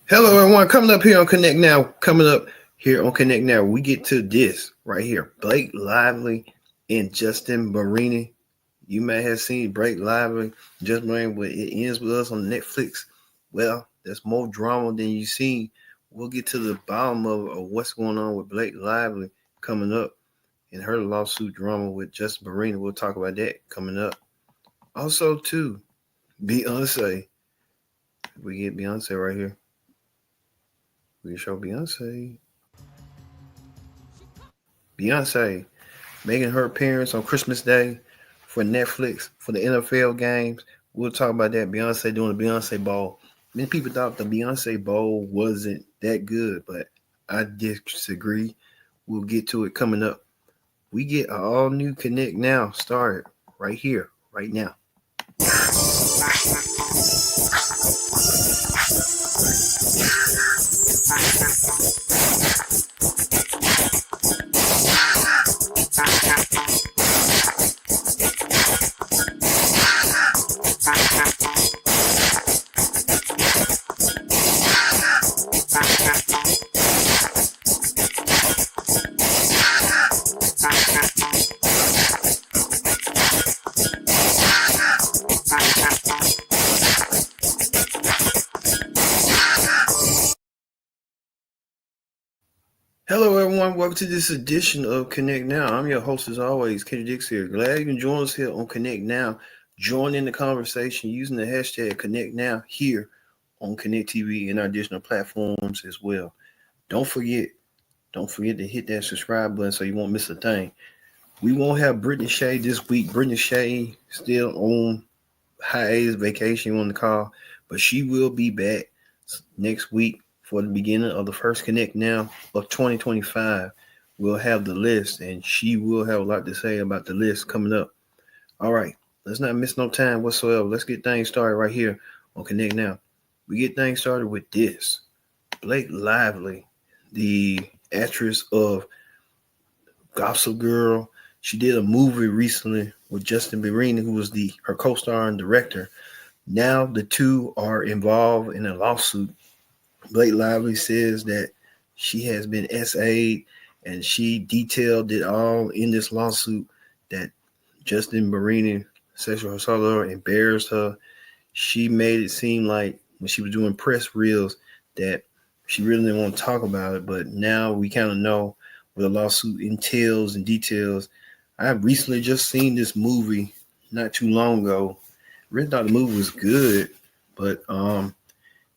Hello, everyone. Coming up here on Connect Now. Coming up here on Connect Now, we get to this right here. Blake Lively and Justin Marini. You may have seen Blake Lively, Justin Marini, but it ends with us on Netflix. Well, there's more drama than you see. We'll get to the bottom of what's going on with Blake Lively coming up and her lawsuit drama with Justin Marini. We'll talk about that coming up. Also, too, Beyonce. We get Beyonce right here. We show Beyonce. Beyonce making her appearance on Christmas Day for Netflix for the NFL games. We'll talk about that. Beyonce doing the Beyonce Bowl. Many people thought the Beyonce Bowl wasn't that good, but I disagree. We'll get to it coming up. We get an all new Connect Now started right here, right now. Hello, everyone. Welcome to this edition of Connect Now. I'm your host, as always, Kenny Dix here. Glad you can join us here on Connect Now. Join in the conversation using the hashtag Connect Now here on Connect TV and our additional platforms as well. Don't forget to hit that subscribe button so you won't miss a thing. We won't have Brittany Shea this week. Brittany Shea still on hiatus vacation on the call, but she will be back next week. For the beginning of the first Connect Now of 2025, we'll have the list, and she will have a lot to say about the list coming up. All right, let's not miss no time whatsoever. Let's get things started right here on Connect Now. We get things started with this. Blake Lively, the actress of Gossip Girl, she did a movie recently with Justin Marini, who was her co-star and director. Now the two are involved in a lawsuit. Blake Lively says that she has been SA'd, and she detailed it all in this lawsuit that Justin Marini sexual assault her, embarrassed her. She made it seem like when she was doing press reels that she really didn't want to talk about it, but now we kind of know what the lawsuit entails and details. I recently just seen this movie not too long ago. Really thought the movie was good, but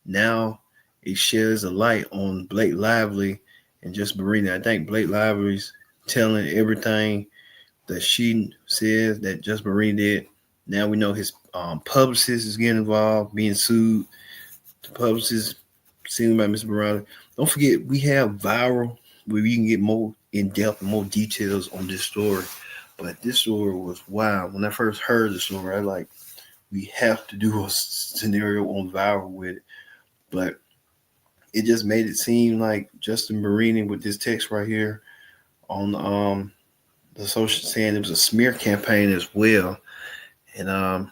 now it sheds a light on Blake Lively and just Marini. I think Blake Lively's telling everything that she says that just Marini did. Now we know his publicist is getting involved, being sued. The publicist seen by Mr. Marini. Don't forget, we have Viral where we can get more in-depth and more details on this story. But this story was wild. When I first heard the story, I like, we have to do a scenario on Viral with it. But it just made it seem like Justin Marini with this text right here on the social saying it was a smear campaign as well. And I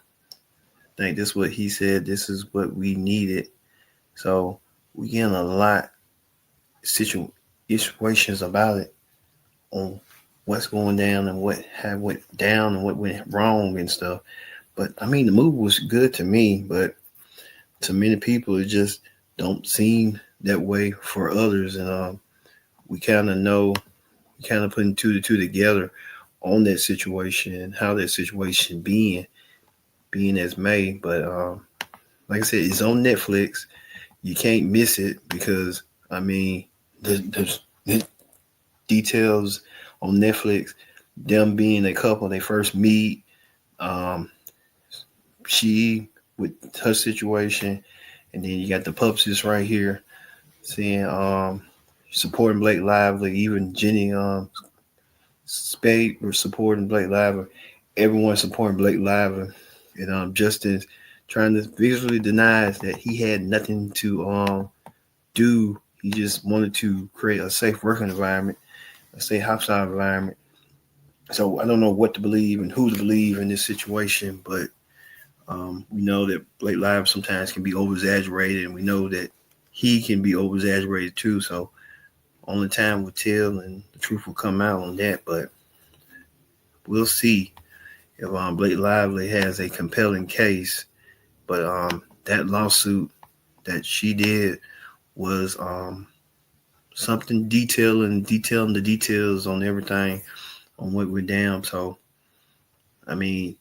think this is what he said. This is what we needed. So we getting a lot of situations about it on what's going down and what had went down and what went wrong and stuff. But I mean, the movie was good to me, but to many people, it just don't seem that way for others. And we kind of know, we kind of putting two to two together on that situation and how that situation being as made. But like I said, it's on Netflix. You can't miss it because, I mean, the details on Netflix, them being a couple, they first meet, she with her situation, and then you got the publicist right here saying supporting Blake Lively, even Jenny Spade were supporting Blake Lively, everyone supporting Blake Lively, and Justin trying to visually denies that he had nothing to do. He just wanted to create a safe working environment, a safe hostile environment. So I don't know what to believe and who to believe in this situation, but we know that Blake Lively sometimes can be over exaggerated, and we know that he can be over exaggerated too. So only time will tell, and the truth will come out on that. But we'll see if Blake Lively has a compelling case. But that lawsuit that she did was something detailing the details on everything on what went down. So I mean,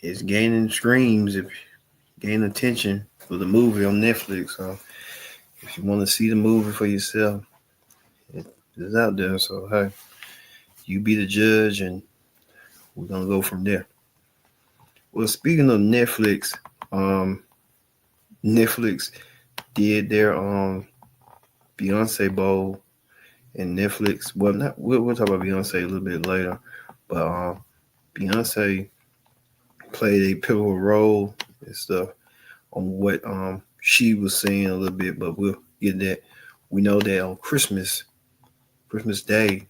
it's gaining streams, if gaining attention for the movie on Netflix. So if you want to see the movie for yourself, it's out there. So hey, you be the judge, and we're gonna go from there. Well, speaking of Netflix, Netflix did their Beyonce Bowl, and Netflix. Well, not we'll talk about Beyonce a little bit later, but Beyonce played a pivotal role and stuff on what she was saying a little bit, but we'll get that. We know that on Christmas Day,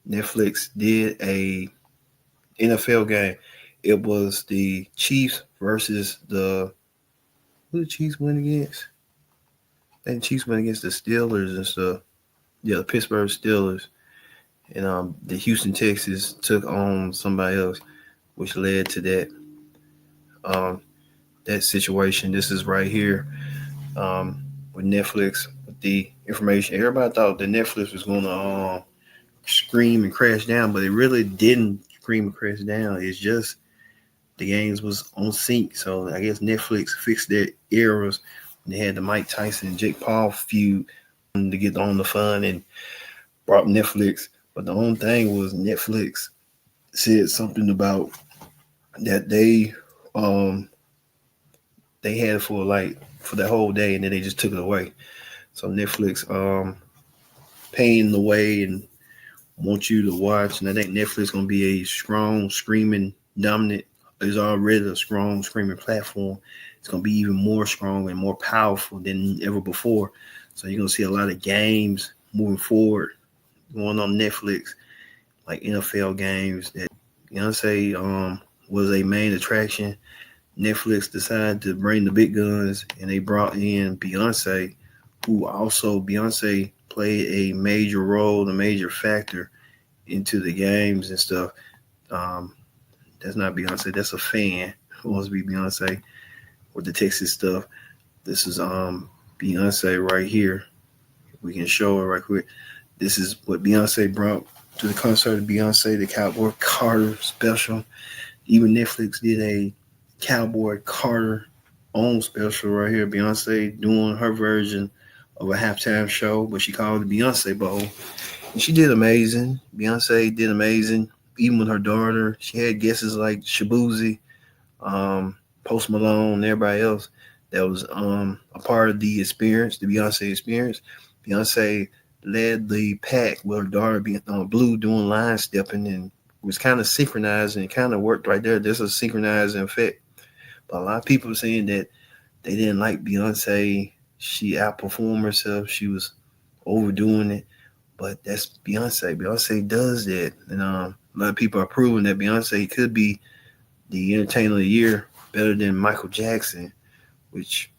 Netflix did a NFL game. It was the Chiefs versus who the Chiefs went against? I think the Chiefs went against the Steelers and stuff. Yeah, the Pittsburgh Steelers. And the Houston Texans took on somebody else, which led to that situation. This is right here with Netflix, with the information. Everybody thought that Netflix was going to scream and crash down, but it really didn't scream and crash down. It's just the games was on sync. So I guess Netflix fixed their errors. They had the Mike Tyson and Jake Paul feud to get on the fun and brought Netflix. But the only thing was Netflix said something about that they had it for the whole day, and then they just took it away. So Netflix paying the way and want you to watch. And I think Netflix gonna be a strong streaming dominant. Is already a strong streaming platform. It's gonna be even more strong and more powerful than ever before. So you're gonna see a lot of games moving forward going on Netflix, like NFL games that Beyonce was a main attraction. Netflix decided to bring the big guns, and they brought in Beyonce, who also Beyonce played a major role, a major factor into the games and stuff. That's not Beyonce, that's a fan who wants to be Beyonce with the Texas stuff. This is Beyonce right here. We can show it right quick. This is what Beyonce brought to the concert of Beyonce, the Cowboy Carter special. Even Netflix did a Cowboy Carter own special right here. Beyonce doing her version of a halftime show, but she called it the Beyonce Bowl. And she did amazing. Beyonce did amazing. Even with her daughter, she had guests like Shabuzi, Post Malone, and everybody else that was a part of the experience, the Beyonce experience. Beyonce led the pack with her daughter being Blue doing line stepping, and was kind of synchronized, and it kind of worked right there. There's a synchronizing effect. But a lot of people are saying that they didn't like Beyonce. She outperformed herself. She was overdoing it. But that's Beyonce. Beyonce does that. And a lot of people are proving that Beyonce could be the entertainer of the year better than Michael Jackson, which,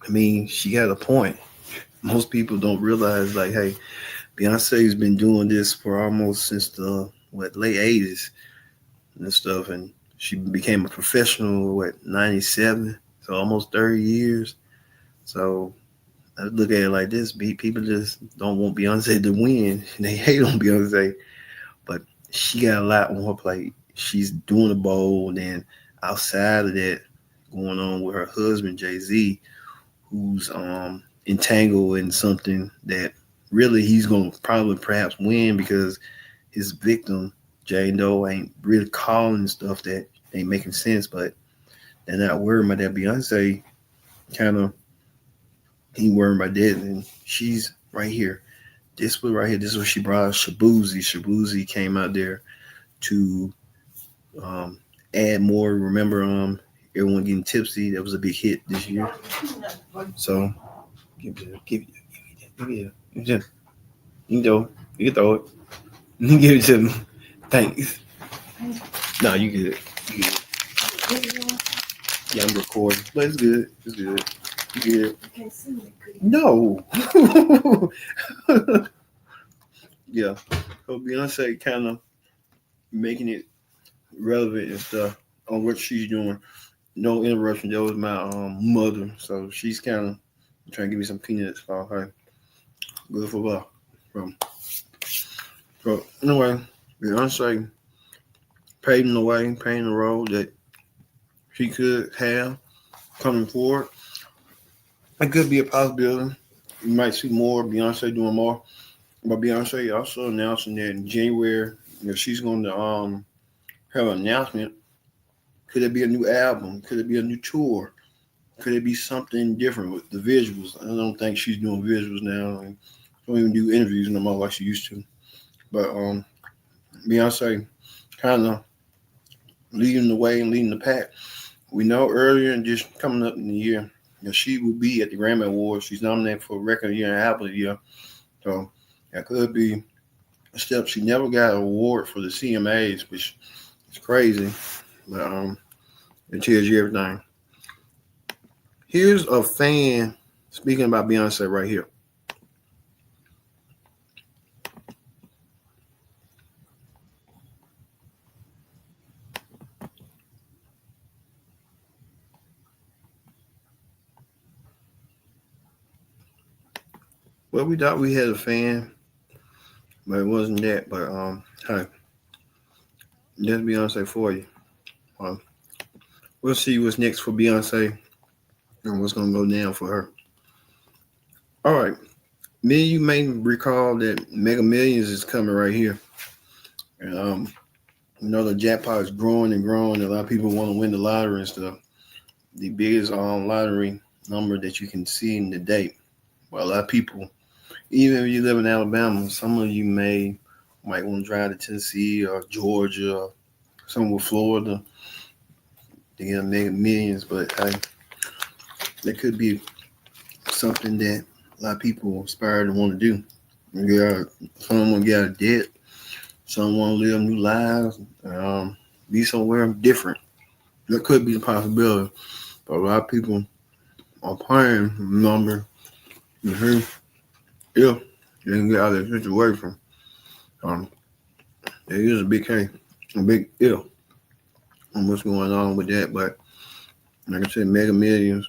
I mean, she got a point. Most people don't realize, like, hey, Beyonce's been doing this for almost since the late 80s and stuff. And she became a professional, 97? So almost 30 years. So I look at it like this. People just don't want Beyonce to win. They hate on Beyonce. But she got a lot on her plate. She's doing a bowl. And then outside of that, going on with her husband, Jay-Z, who's entangled in something that really he's going to probably perhaps win, because his victim, Jane Doe, ain't really calling stuff that ain't making sense. But they're not worried about that. Beyonce kind of ain't worried about that. And she's right here. This was right here. This is what she brought. Shabuzi. Shabuzi came out there to add more. Remember, everyone getting tipsy. That was a big hit this year. So give it. You can throw it. You can throw it. You can give it to me. Thanks. No, you good. Yeah, I'm recording, but it's good. It's good. Yeah. No. Yeah. So Beyonce kind of making it relevant and stuff on what she's doing. No interruption. That was my mother, so she's kind of trying to give me some peanuts for her. Good for her. So anyway, Beyonce paving the way, paving the road that she could have coming forward. It could be a possibility. You might see more Beyonce doing more. But Beyonce also announcing that in January, she's going to have an announcement. Could it be a new album? Could it be a new tour? Could it be something different with the visuals? I don't think she's doing visuals now. And don't even do interviews no more like she used to. But Beyonce kind of leading the way and leading the pack. We know earlier and just coming up in the year, she will be at the Grammy Awards. She's nominated for Record of the Year and Album of the Year. So that could be a step. She never got an award for the CMAs, which is crazy. But it tells you everything. Here's a fan speaking about Beyonce right here. Well, we thought we had a fan, but it wasn't that. But hey, that's Beyonce for you. We'll see what's next for Beyonce and what's gonna go down for her. All right, you may recall that Mega Millions is coming right here, and the jackpot is growing and growing. A lot of people want to win the lottery and stuff. The biggest lottery number that you can see in the date. Well, a lot of people, even if you live in Alabama, some of you might want to drive to Tennessee or Georgia or somewhere Florida to get a Mega Millions. But that could be something that a lot of people aspire to want to do. Some want to get out of debt. Some want to live new lives. Be somewhere different. That could be a possibility. But a lot of people are playing number. Yeah, they can get out of that situation. There is a big if on what's going on with that. But like I said, Mega Millions,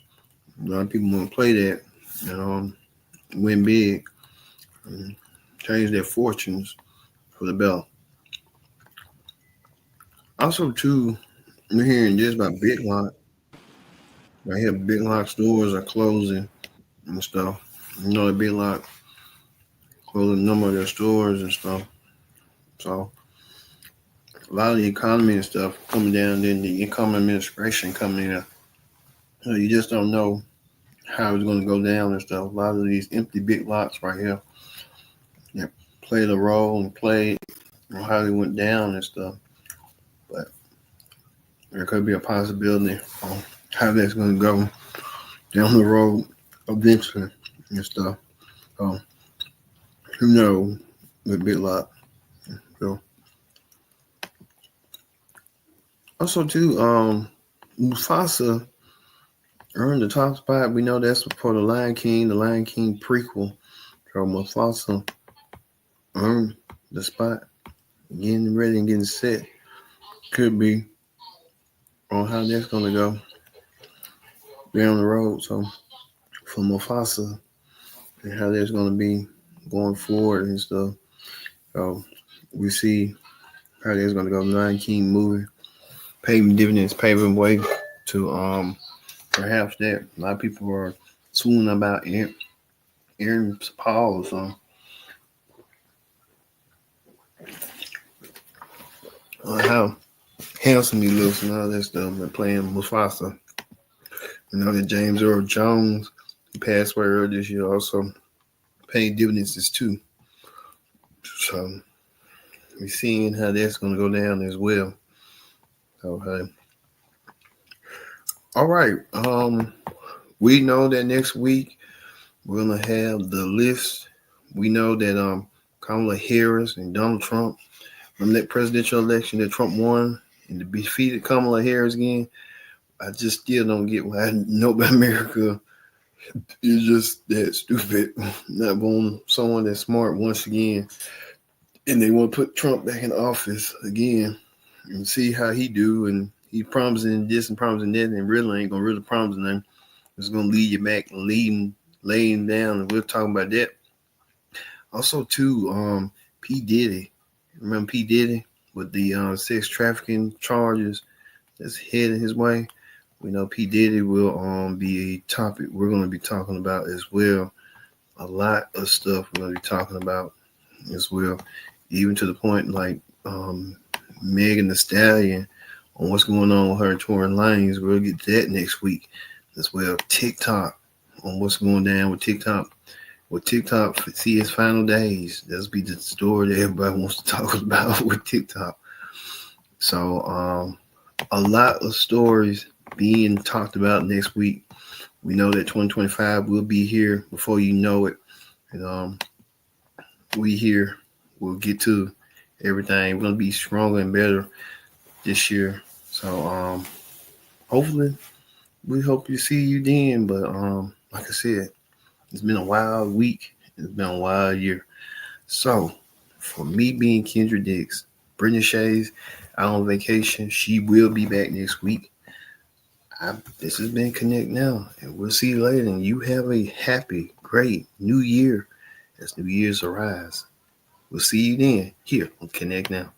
a lot of people want to play that and win big and change their fortunes for the belt. Also, too, we're hearing this about Big Lock. I hear Big Lock stores are closing and stuff. The Big Lock closing a number of their stores and stuff. So a lot of the economy and stuff coming down, then the incoming administration coming in. So you just don't know how it's going to go down and stuff. A lot of these empty Big Lots right here played a role and played on how they went down and stuff. But there could be a possibility on how that's going to go down the road eventually and stuff. So who knows with Big Lock. So also too, Mufasa earned the top spot. We know that's for the Lion King prequel. So Mufasa earned the spot, getting ready and getting set. Could be on how that's gonna go down the road. So for Mufasa and how that's gonna be going forward and stuff. So we see how that's gonna go. Lion King movie, paving dividends, paving way to perhaps that. A lot of people are swooning about Aaron Paul or something. How handsome he looks and all that stuff, but playing Mufasa. That James Earl Jones, he passed away earlier this year, also paid dividends too. So we're seeing how that's going to go down as well. Okay. All right. We know that next week we're going to have the list. We know that Kamala Harris and Donald Trump, from that presidential election that Trump won and to defeated Kamala Harris again, I just still don't get why nobody America It's just that stupid. Not want someone that's smart once again, and they want to put Trump back in office again and see how he do. And he promising this and promising that, and really ain't gonna really promise nothing. It's gonna lead you back, laying down, and we'll talk about that. Also, too, P Diddy. Remember P Diddy with the sex trafficking charges that's heading his way. We know P Diddy will be a topic we're going to be talking about as well. A lot of stuff we're going to be talking about as well, even to the point like Megan Thee Stallion on what's going on with her touring lanes. We'll get to that next week as well. TikTok on what's going down with TikTok. With TikTok, see its final days. That'll be the story that everybody wants to talk about with TikTok. So a lot of stories being talked about next week. We know that 2025 will be here before you know it. And we here. We'll get to everything. We're going to be stronger and better this year. So hopefully we hope to see you then. But like I said, it's been a wild week. It's been a wild year. So for me being Kendra Dix, Brittany Shays out on vacation. She will be back next week. This has been Connect Now, and we'll see you later. And you have a happy, great new year as New Year's arise. We'll see you then here on Connect Now.